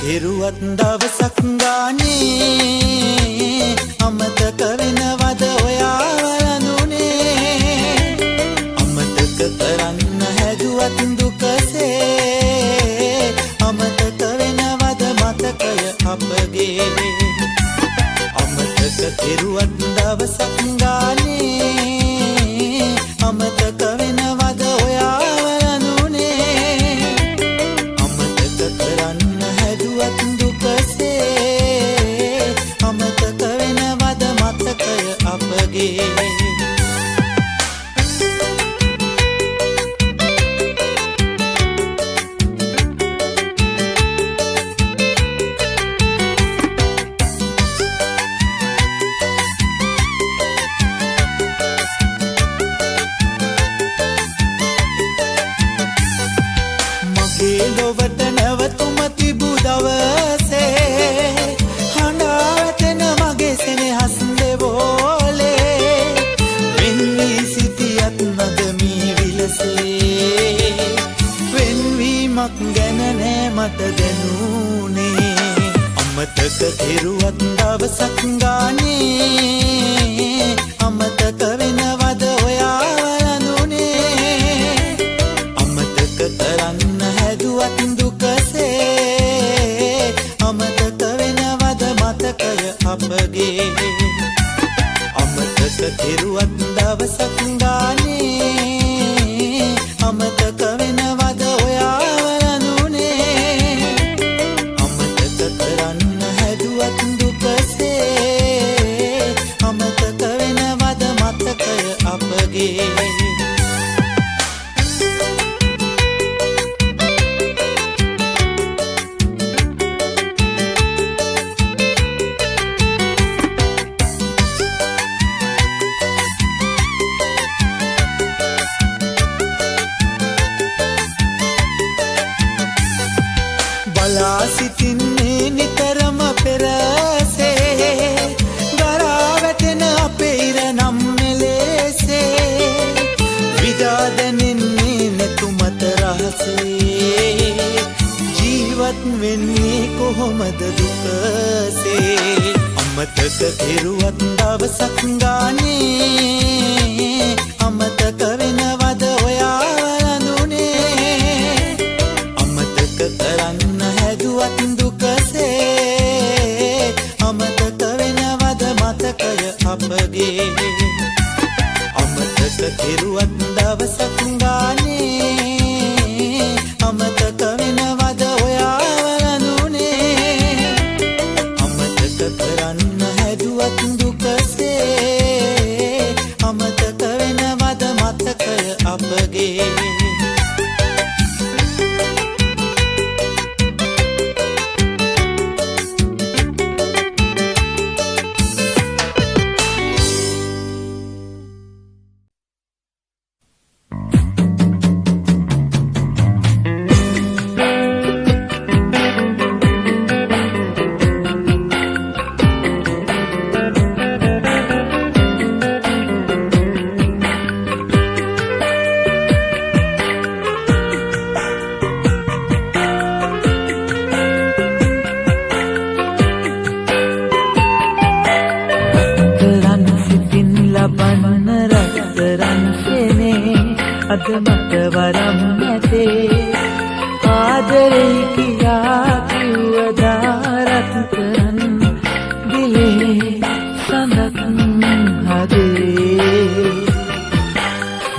කෙරුවත් දවසක් ගානේ අමතක වෙනවද ඔයාලනුනේ අමතක කරන්න හැදුවත් දුකසේ අමතක වෙනවද මතකය අපගේ අමතක කෙරුවත් දවසක් ගානේ අමතක වෙනවද ඔයාලනුනේ අමතක කරන්න හැදුවත් දුකසේ අමතක වෙනවද මතකය අපගේ ලොවට නැවතුම තිබූ දවසේ හඬාවැටෙන මගේ සෙනෙහස් දෙවෝලේ වෙන්වී සිටියත් නගමී විලසේ වෙන්වීමක් ගැන නෑ මට දැනුනේ අමතක කෙරුවත් දවසක් ගානේ අමතක වෙනවද ඔයාලනුනේ අමතක කරන්න හැදුවත් දුකසේ අමතක වෙනවද මතකය අපගේ අමතක කෙරුවත් දවසක් ගානේ අමතක වෙනවද ඔයාලනුනේ අමතක කරන්න හැදුවත් දුකසේ අමතක වෙනවද මතකය අපගේ බලා සිටින්නේ නිතරම පෙරසේ ගරා වැටෙන අපේ ඉර නම් මෙලෙසේ විදා දැනෙන්නේ නැතුමත රහසේ ජීවත් වෙන්නේ කොහොමද දුකසේ අමතක කෙරුවත් දවසක් ගානේ අමතක වෙනවද ඔයාලනුනේ අමතක කරන්න හැදුවත් දුකසේ අමතක වෙනවද මතකය අපගේ අමතක කෙරුවත් දවසක් ගානේ අමතක වෙනවද ඔයාලනුනේ අමතක කරන්න හැදුවත් දුකසේ අමතක වෙනවද මතකය අපගේ අද මට වරම් නැතේ ආදරේ කියා කිව්වදාරත් කරන් දිලේ සඳක් හදේ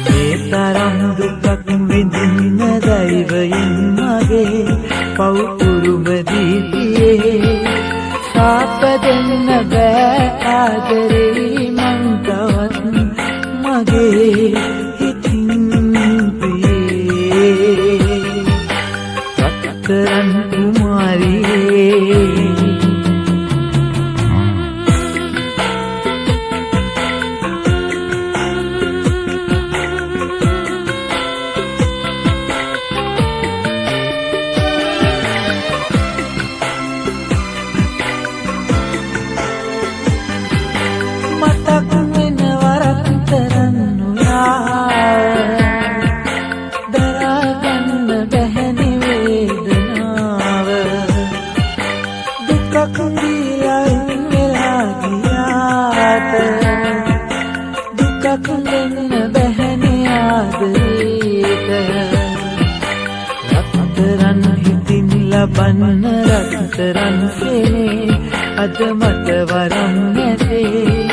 මේ තරම් දුකක් විඳින්න දෛවයෙන් මගේ පවුරුම දීතියේ සාප දෙන්න බෑ ආදරේ මං තවත් මගේ රත්තරන් කුමාරියේ ලබන්න රත්තරන් සෙනේ අද මට වරම් නැතේ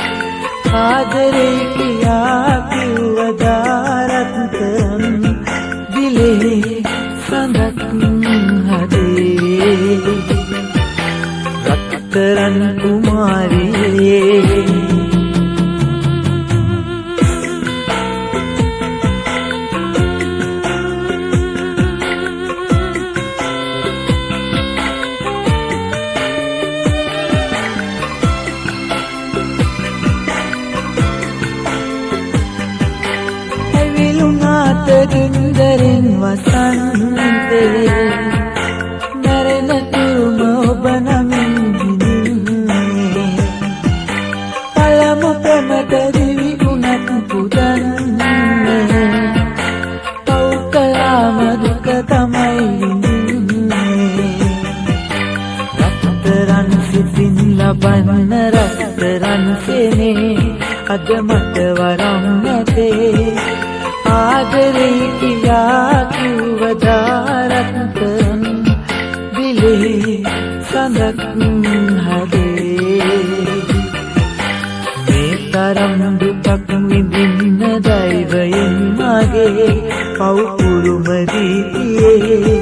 ආදරේ කියා කිව්වදා රත්තරන් දිලේ සඳක් හදේ රත්තරන් කුමාරියේ ගින්දරින් වසන්තේ මැරෙන තුරුම ඔබ නමින් ගිනින්නේ පළමු ප්‍රමට දිවි උනත් පුදන්නේ පව් කළාම දුක තමයි විඳින්නේ රත්තරන් සිතින් ලබන්න රත්තරන් සෙනේ අද මට වරම් නැතේ ආදරේ කියා කිව්වදා රත්තරන් දිලේ සඳක් හදේ මේ තරම් දුකක් විඳින්න දෛවයෙන් මගේ පව්පුරුම දීතියේ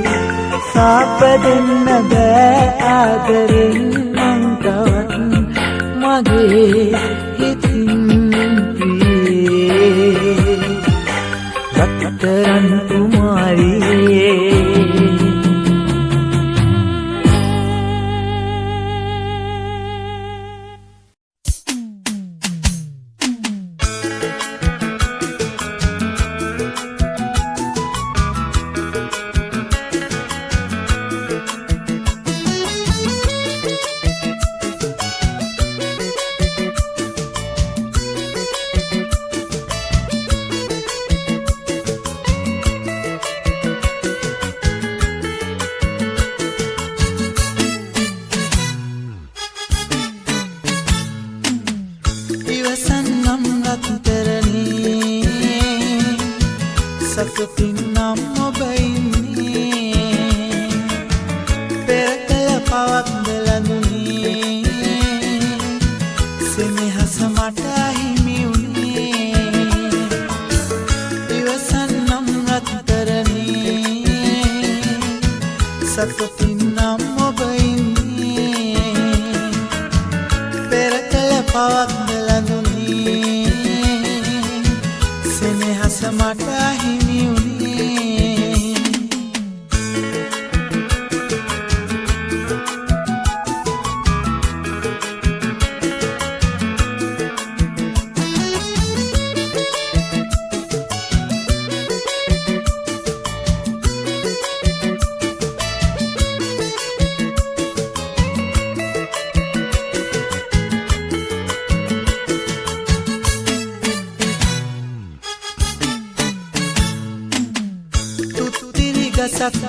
සාප දෙන්න බෑ ආදරෙන් මං තවත් මගේ හිතින් ප්‍රියේ රත්තරන් කුමාරියේ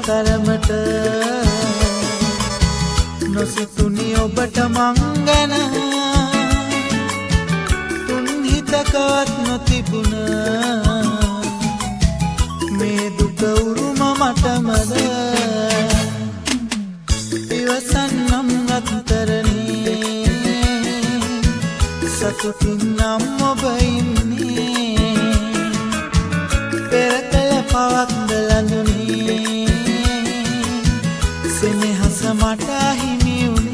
තරමට නොසිතුනි ඔබට මංගන තුන් හිතකවත් නොතිබුණ මේ දුක උරුම මටමද ඉවසන්නම් රත්තරනේ සතුටින් නම් ඔබ ඉන්නේ පෙර කළ පවක් දලඳුනේ සෙනෙහස මට හිමි වුණේ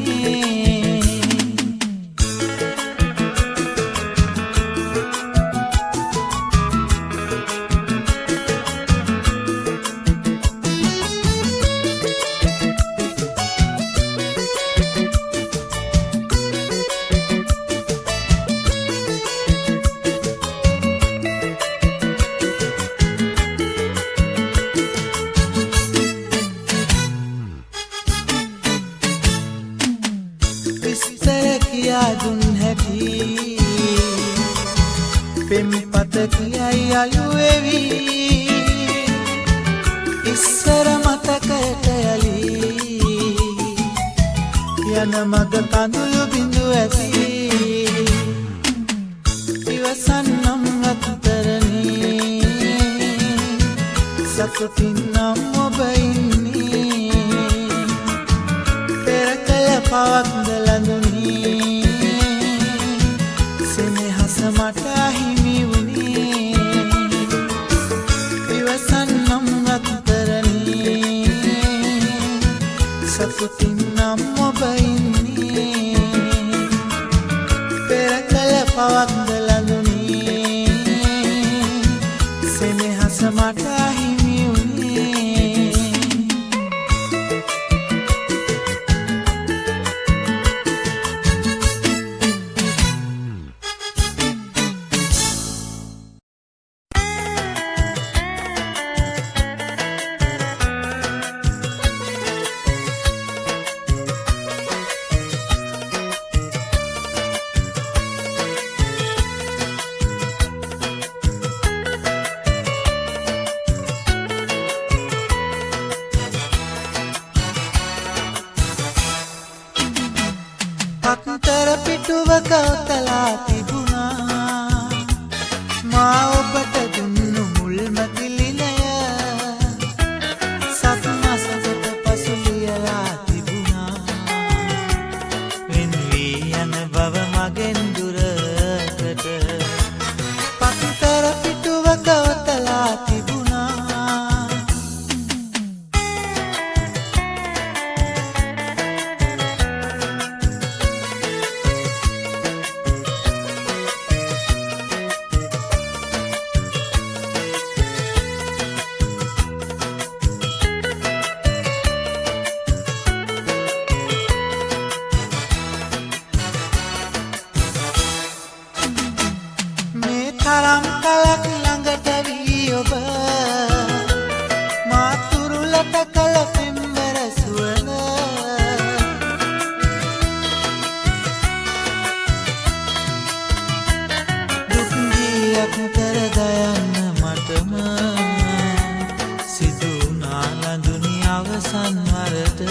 දුන් හැටි පෙම්පත කියයි අලුවෙවි ඉස්සර මතකයට යලි යන මග කඳුළු බිඳු ඇති ඉවසන්නම් රත්තරනේ සතුටින් නම් ඔබ ඉන්නේ පවක්ද ලඳුනේ සෙනෙහස මට හිමි වුණේ ඉවසන්නම් රත්තරනේ සතුටින් නම් ඔබ ඉන්නේ පෙර කල පවක්ද ලඳුනේ සෙනෙහස මට හිමි වුණේ පත්තර පිටුවක ඔතලා තිබුණා මා ඔබට දුන්නු මුල්ම තිලිනය සත් මාසකට පසු ලියලා තිබුණා වෙන වී යන බව මගෙන් දුරකට පත්තර පිටුවක ඔතලා තිබුණා තරම් කලක් ළඟට වී ඔබ මාතුරුලට කල පෙම්බර සුවඳ දුක් ගියක් කර දයන්න මටම සිදු වුණා ලඳුනි අවසන් වරට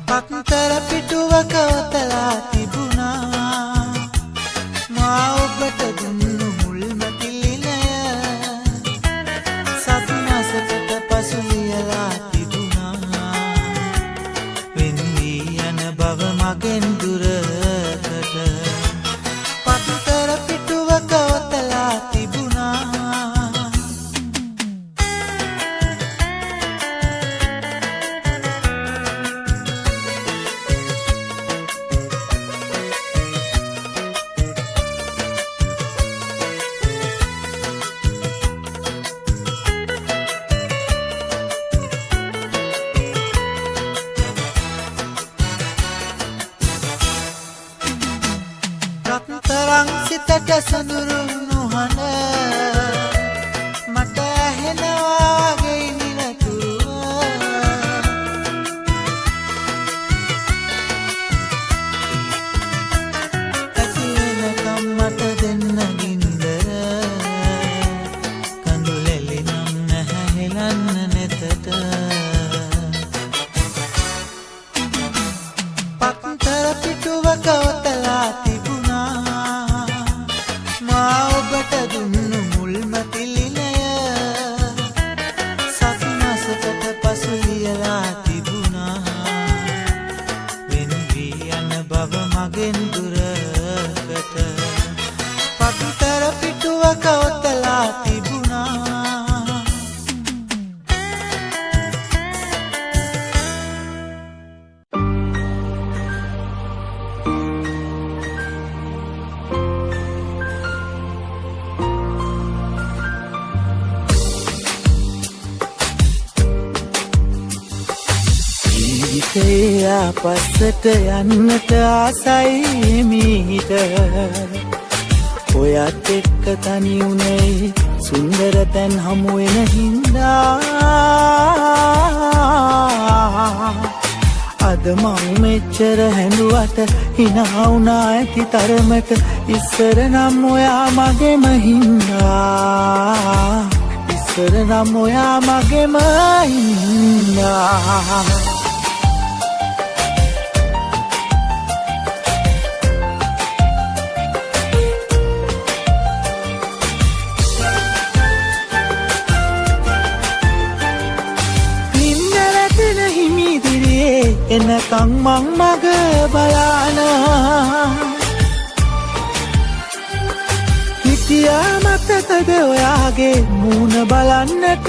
පත්තර පිටුවක ඔතලා තිබුණා මා ඔබට දුන්නු මුල්ම තිලිනය සත් මාසකට පසු ලියලා තිබුණා වෙන වී යන බව මගෙන් දුරකට පත්තර පිටුවක ඔතලා තිබුණා රත්තරන් සිතට සඳුරු නොහන මට ඇහෙනවා වගේ නිරතුරුව ඇති වෙනකම් මට දෙන්න ගින්දර කඳුලෙලි නම් නැහැ හෙලන්න නෙතට පත්තර පිටුවක ඔතලා තිබුණා මා ඔබට දුන්නු මුල්ම තිලිනය සත් මාසකට පසු ලියලා තිබුණා වෙන වී යන බව මගෙන් දුරකට පත්තර පිටුවක ඔතලා තිබුණා ජීවිතේ පස්සට යන්නට ආසයි මීට ඔයත් එක්ක තනි උනේ සුන්දර තැන් හමු වෙන හින්දා අද මං මෙච්චර හැඬුවට hina වුණා ඇති තරමට ඉස්සර නම් ඔයා මගේම හින්දා ඉස්සර නම් ඔයා මගේම හින්දා එනකං මං මග බලාන හිටියා මතකද ඔයාගේ මූණ බලන්නට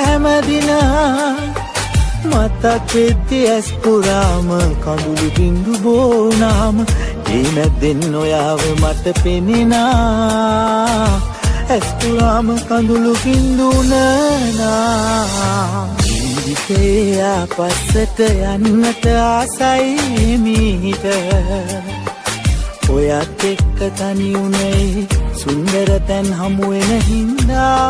හැමදින මතක් වෙද්දි ඇස් පුරාම කඳුළු බින්දු බෝනාම ඒ නැද්දෙන් ඔයාව මට පෙනෙනා ඇස් පුරාම කඳුළු බින්දු නනා ජීවිතේ ආපස්සට යන්නට ආසයි මීට ඔයත් එක්ක තනි උනේ සුන්දර තැන් හමු වෙන හින්දා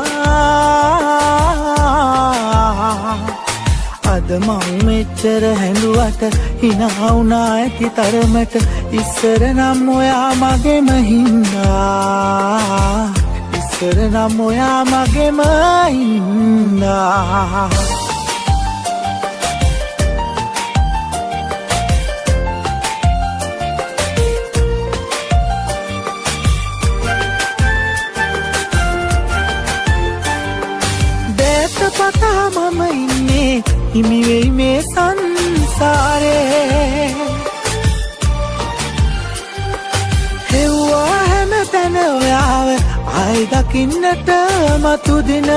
අද මං මෙච්චර හැඬුවට hina වුණා ඇති තරමට ඉස්සර නම් ඔයා මගේම හින්දා ඉස්සර නම් ඔයා මගේම හින්දා පතා මම ඉන්නේ හිමි වෙයි මේ සංසාරේ හෙව්වා හැම තැන ඔයාව ආයි දකින්නට මතු දින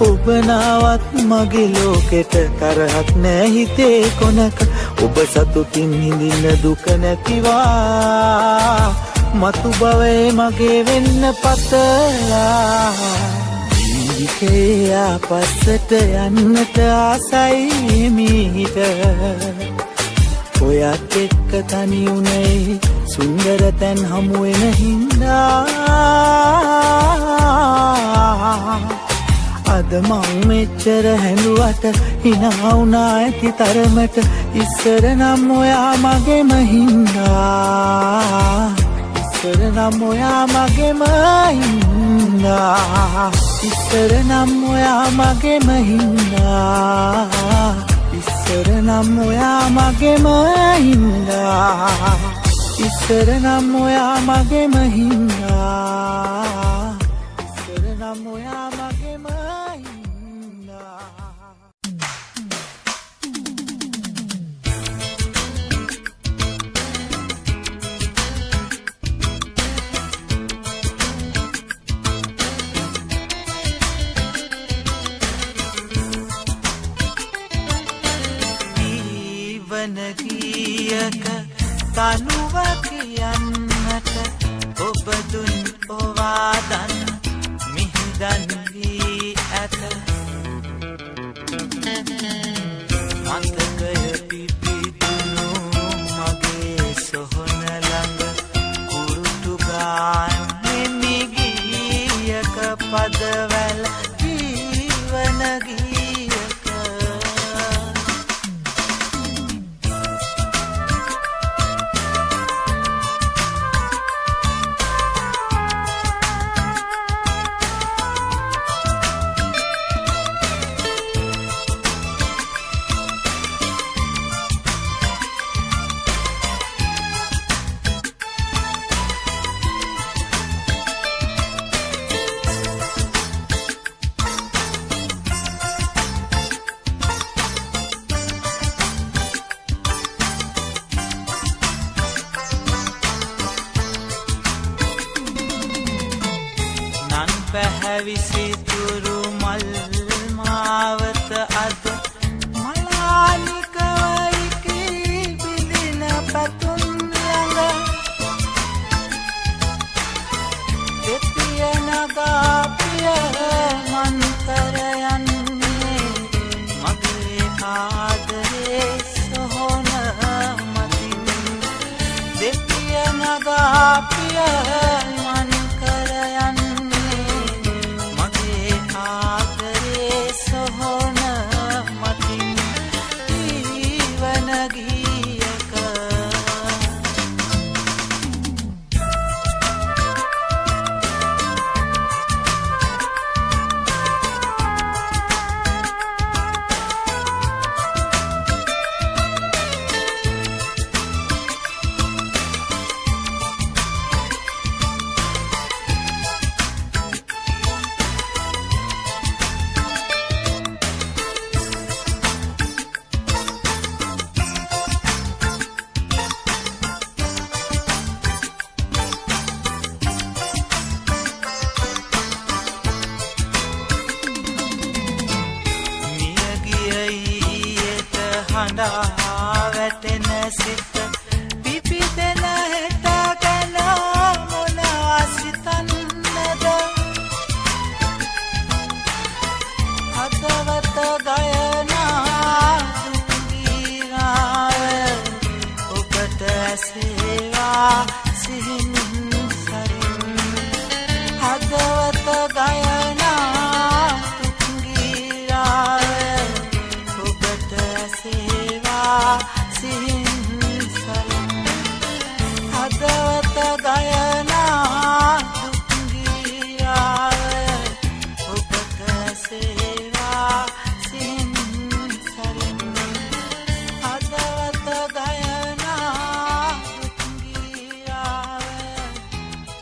ඔබ නාවත් මගේ ලෝකෙට තරහක් නෑ හිතේ කොනක ඔබ සතුටින් හිඳින්න දුක නැතිවා මතු බවේ මගේ වෙන්න පතලා ජීවිතේ ආපස්සට යන්නට ආසයි මීට ඔයත් එක්ක තනි උනේ සුන්දර තැන් හමු වෙන හින්දා අද මං මෙච්චර හැඬුවට hina වුණා ඇති තරමට ඉස්සර නම් ඔයා මගේම හින්දා ඉස්සර නම් ඔයා මගේම හින්දා ඉස්සර නම් ඔයා මගේම හින්දා ඉස්සර නම් ඔයා මගේම හින්දා ඉස්සර නම් ඔයා මගේම හින්දා ඉස්සර නම් ඔයා මගේම හින්දා ගීයක තනුව කියන්නට ඔබ දුන් පවාදන් මිහිදන් වී ඇත මතකය පිපිදුණු මගේ සොහොන ළඟ කුරුටු ගාන්නේ මිගීයක පදවැල් ජීවන පැහැවිසිතුරු මල් මාවත අද මලානිකවයි කී බිඳින පැතුම් ළඟ දෙපිය නගා පිය මන්තරයන්නේ මගේ ආදරේ සොහොන මතින් දෙපිය නගා පිය හඬා වැටෙන සිත පිපිදෙන හෙට ගැන මොනා සිතන්නද හදවත ගයනා දුක්ගීරාය ඔබට ඇසේවා සිහින් සරින් හදවත ගයනා දුක්ගීරාය ඔබට ඇසේවා සිහින් සරින් හදවත ගයනා දුක්ගීරාය ඔබට ඇසේවා සිහින් සරින් හදවත ගයනා දුක්ගීරාය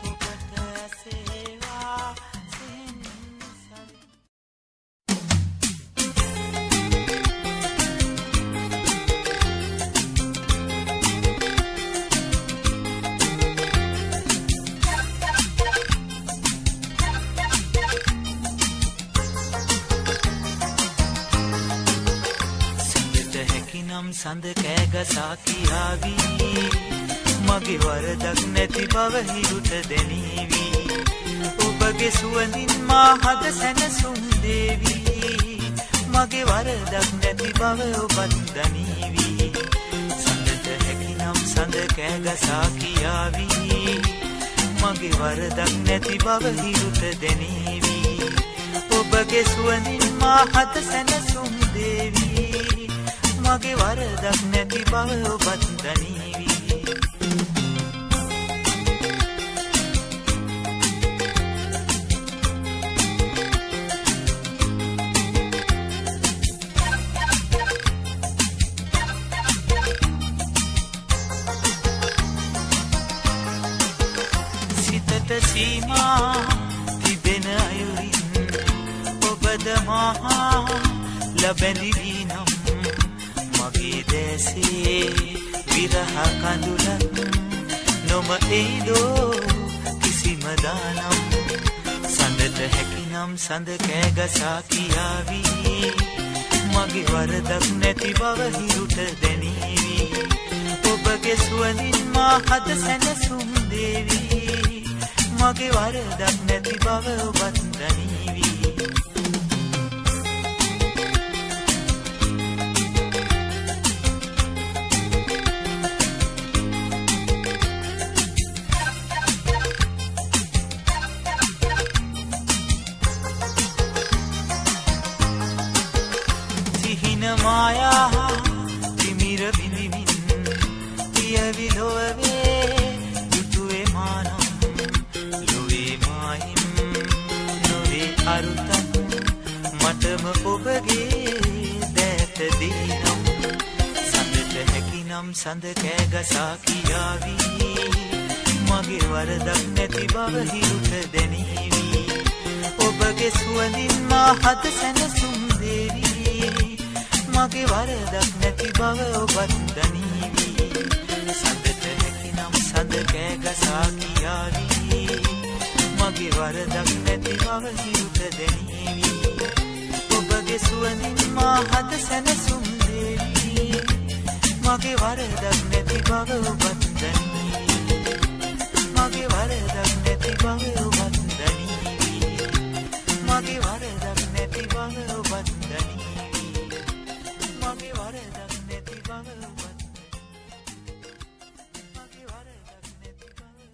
ඔබට ඇසේවා සිහින් සරින් සිතට හැකිනම් සඳ කෑගසා කියාවී මගේ වරදක් නැති බව හිරුට දැනීවී ඔබගේ සුවඳින් මා හද සැනසුම් දේවී මගේ වරදක් නැති බව ඔබත් දනීවී සඳට හැකිනම් සඳ කෑගසා කියාවී මගේ වරදක් නැති බව හිරුට දැනීවී ඔබගේ සුවඳින් මා හද සැනසුම් දේවී මගේ වරදක් නැති බව ඔබත් දනීවී සිතට සීමා තිබෙන අයුරින් ඔබද මහා ලබැඳිවී නම් මගේ දැසේ විරහ කඳුලක් නොම එයිදෝ කිසිම දානම් සඳට හැකිනම් සඳ කෑගසා කියාවී මගේ වරදක් නැති බව හිරුට දැනීවී ඔබගේ සුවඳින් මා හද සැනසුම් දේවී මගේ වරදක් නැති බව ඔබත් දනීවී සිහින මායා තිමිර බිඳිමින් පියවි ලොවේ යුතුවේ මානම් ලොවේ මාහිම් නොවේ අරුතක් මටම ඔබගේ දැත දීනම් සඳට හැකිනම් සඳ කෑගසා කියාවී මගේ වරදක් නැති බව හිරුට දැනීවී ඔබගේ සුවඳින් මා හද සැනසුම් දේවී මගේ වරදක් නැති බව ඔබත් දනීවී සඳට හැකිනම් සඳ කෑගසා කියාවී මගේ වරදක් නැති බව හිරුට දැනීවී ඔබගේ සුවඳින් මා හද සැනසුම් දේවී මගේ වරදක් නැති බව ඔබත් දනීවී මගේ වරදක් නැති බව ඔබත් දනීවී මගේ වරදක් නැති බව ඔබත් දනීවී මගේ වරදක් නැති බව ඔබත් මගේ වරදක් නැති බව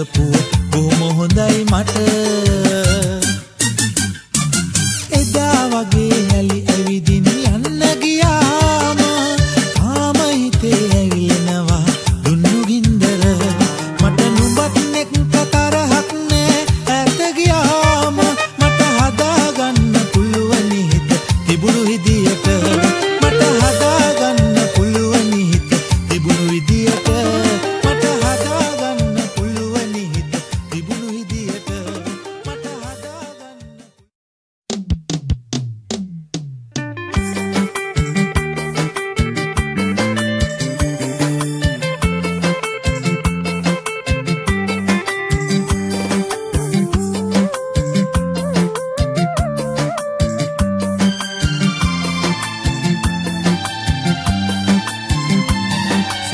සැලකපුව බොහොම හොඳයි මට එදා වගේ හැලි ඇවිදින් යන්න ගියාම ආම හිතේ ඇවිලෙනවා දුන්නු ගින්දර මට නුඹත් එක්ක තරහක් නෑ ඈත ගියාම මට හදාගන්න පුළුවන් හිත තිබුණු විදියට මට හදාගන්න පුළුවන් හිත තිබුණු විදියට මට හදාගන්න පුළුවන් හිත තිබුණු විදියට මට හදාගන්න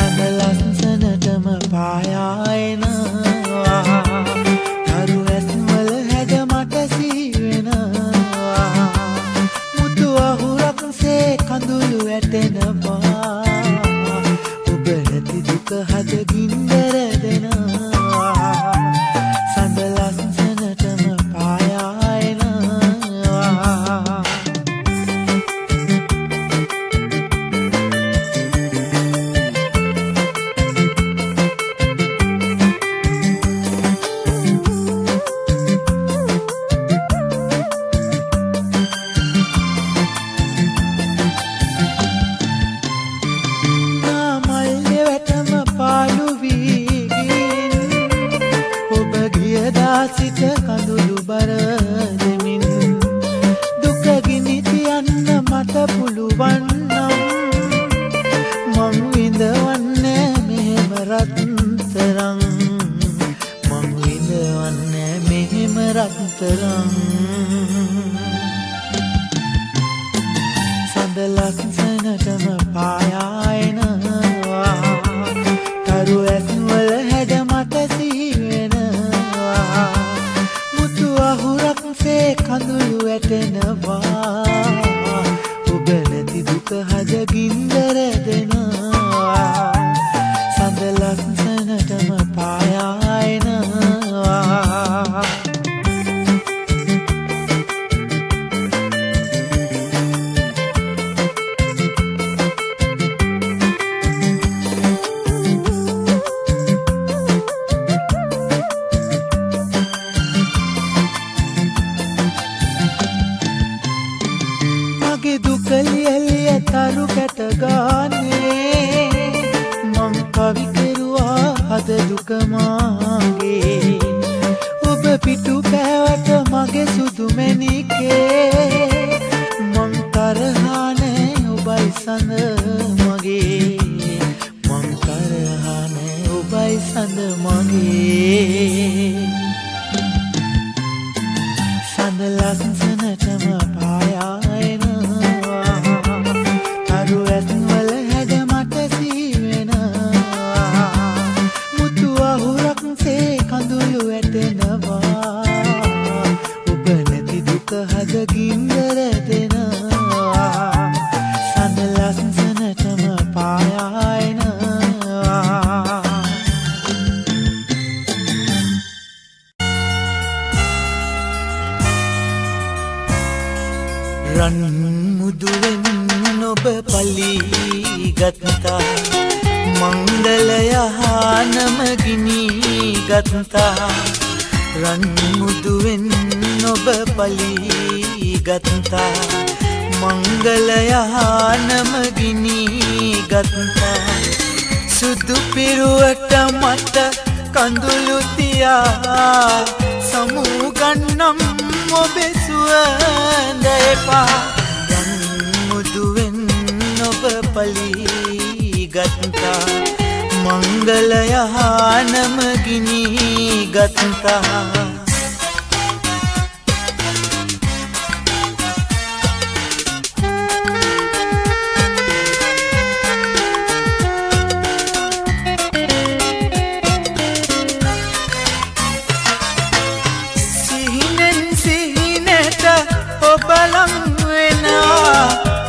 සඳලස්සනටම පායායනවා තරු ඇස්වල හැඩ මට සීවෙනවා මුතු අහුරක්සේ කඳුළු වැටෙනවා ඔබ නැති දුක හද ගින්දර දෙනවා සඳලස්සනටම පායායනවා සිත කඳුළු බර දෙමින් දුක ගිනි තියන්න මට පුළුවන් නම් මං විඳවන්නේ මෙහෙම රත්තරන් මං විඳවන්නේ මෙහෙම රත්තරන් සඳලස්සනටම පායායනවා තරු ඇස්වල හැඩ මට සීවෙනවා මුතු අහුරක්සේ කඳුළු වැටෙනවා ඔබ නැති දුක හද ගින්දර දෙනවා සඳලස්සනටම පායායනවා මගේ දුක ලියලිය තරු කැට ගානේ මං කවි කෙරුවා හද දුක මාගේ ඔබ පිටු පෑවට මගේ සුදු මැණිකේ මං තරහානේ ඔබයි සඳ මගේ මං තරහානේ ඔබයි සඳ මගේ සඳලස්සනටම පායායනවා තරු ඇස්වල හැඩ මට සීවෙනවා මුතු අහුරක්සේ කඳුළු වැටෙනවා ඔබ නැති දුක හද ගින්දර දෙනවා සඳලස්සනටම පායායනවා රන් මුදුවෙන් ඔබ පලී ගත්තා මංගලයහනම ගිනි ගත්තා රන් මුදුවෙන් ඔබ පලී ගත්තා මංගලයහනම ගිනි ගත්තා සුදු පිරුවට මට කඳුළු තියා සමුගන්නම් ඔබේ සුවඳ එපා රන් මුදුවෙන් ඔබ පලී ගත්තා මංගලයහනම ගිනි ගත්තා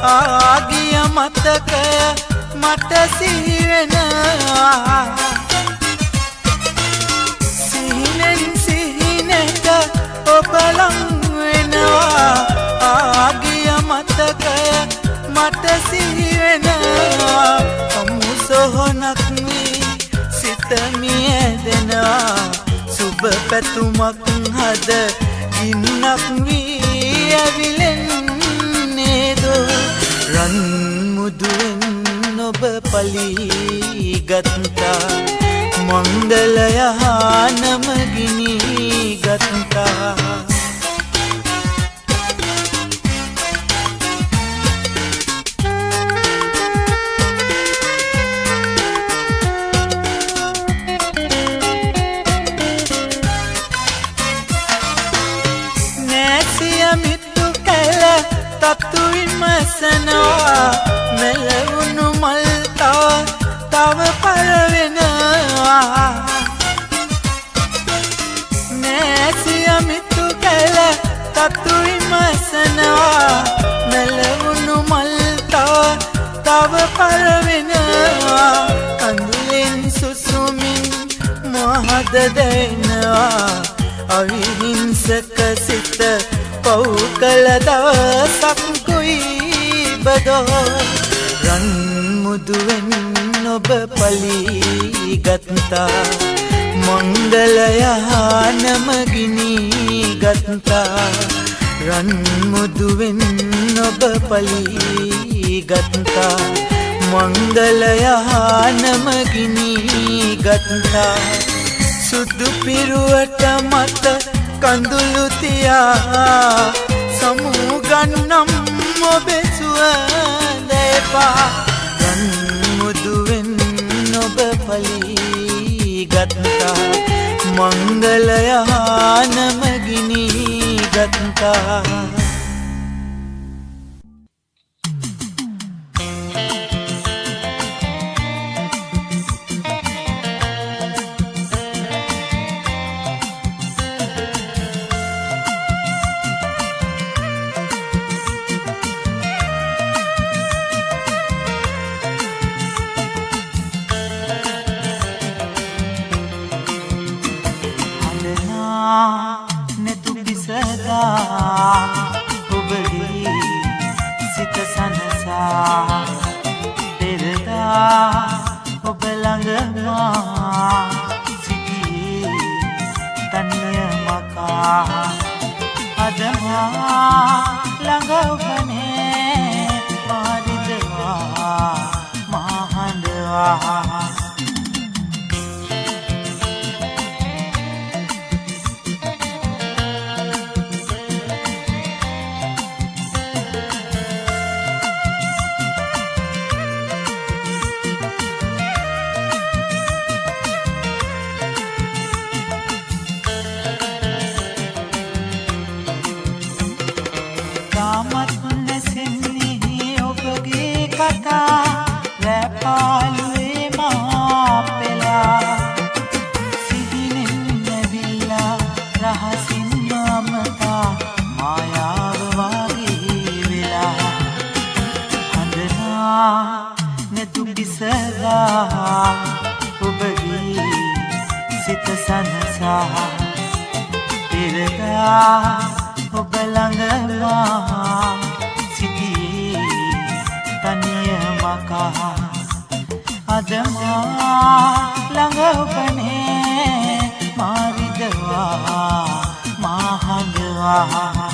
ආගිය මතකය මට සිහිවෙනවා මට සිහි වෙනවා අමු සොහනක් වී සිත මියැදෙනවා සුබ පැතුමක් හද ගින්නක් වී ඇවිලෙන්නේ දෝ රන් මුදුවෙන් ඔබ පලී ගත්තා මංගලය නම ගිනි ගත්තා තත්තු විමසනවා මෙලවුණු මල් තව පරවෙනවා නෑසිය මිතු කැල තත්තු විමසනවා මෙලවුණු මල් තව පරවෙනවා කඳුලෙන් සුසුමින් මොහද දෙනවා අවිහිංසක සිත පව් කළ දවසක් කුයි බදෝ රන් මුදුවෙන් ඔබ පලී ගත්තා මංගලය නම ගිනි ගත්තා රන් මුදුවෙන් ඔබ පලී ගත්තා මංගලය නම ගිනි ගත්තා සුදු පිරුවට මත කඳුළු තියා සමුගන්නම් ඔබේ සුවඳ එපා රන් මුදුවෙන් ඔබ පලී ගත්තා මංගලය නම ගිනි ගත්තා ඔබගේ සිත සනසා පෙරදා ඔබ ළඟමා සිටියේ තනිය මකා අදමා ළඟ ඔබනේ මාරිදවා මහඬවා රැපාලුවේ මා පෙලා සිහිනෙන් ඇවිල්ලා රහසින් මමතා මායාව වගේ වෙලා හඳනා නැතු පිසලා ඔබගේ සිත සනසා පෙරදා ඔබ ළඟමා සිටියේ තනිය මකා අදමා ළඟ ඔබනේ මාරිදවා මහඬවා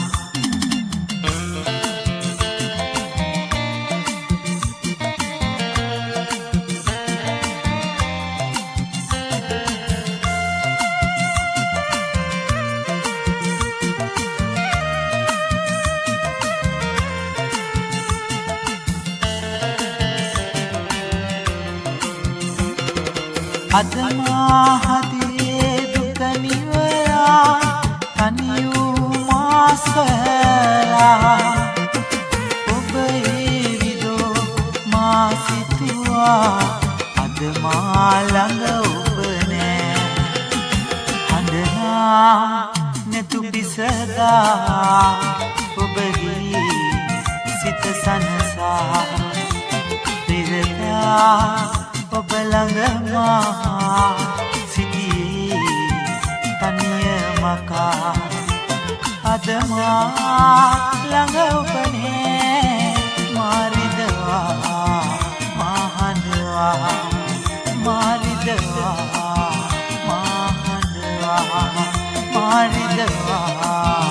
අදමා හදියේ දුක නිවලා තනියූ මාසලා ඔබ විදෝ මා සිතුවා අදමා ළඟ ඔබ නෑ හඳනා නැතු පිසදා ඔබගේ සිත සනසා පෙරදා ඔබ ළඟමා සිටියේ තනිය මකා අදමා ළඟ ඔබනේ මාරිද මහඬවා මාරිදවා මහඬවා මාරිදවා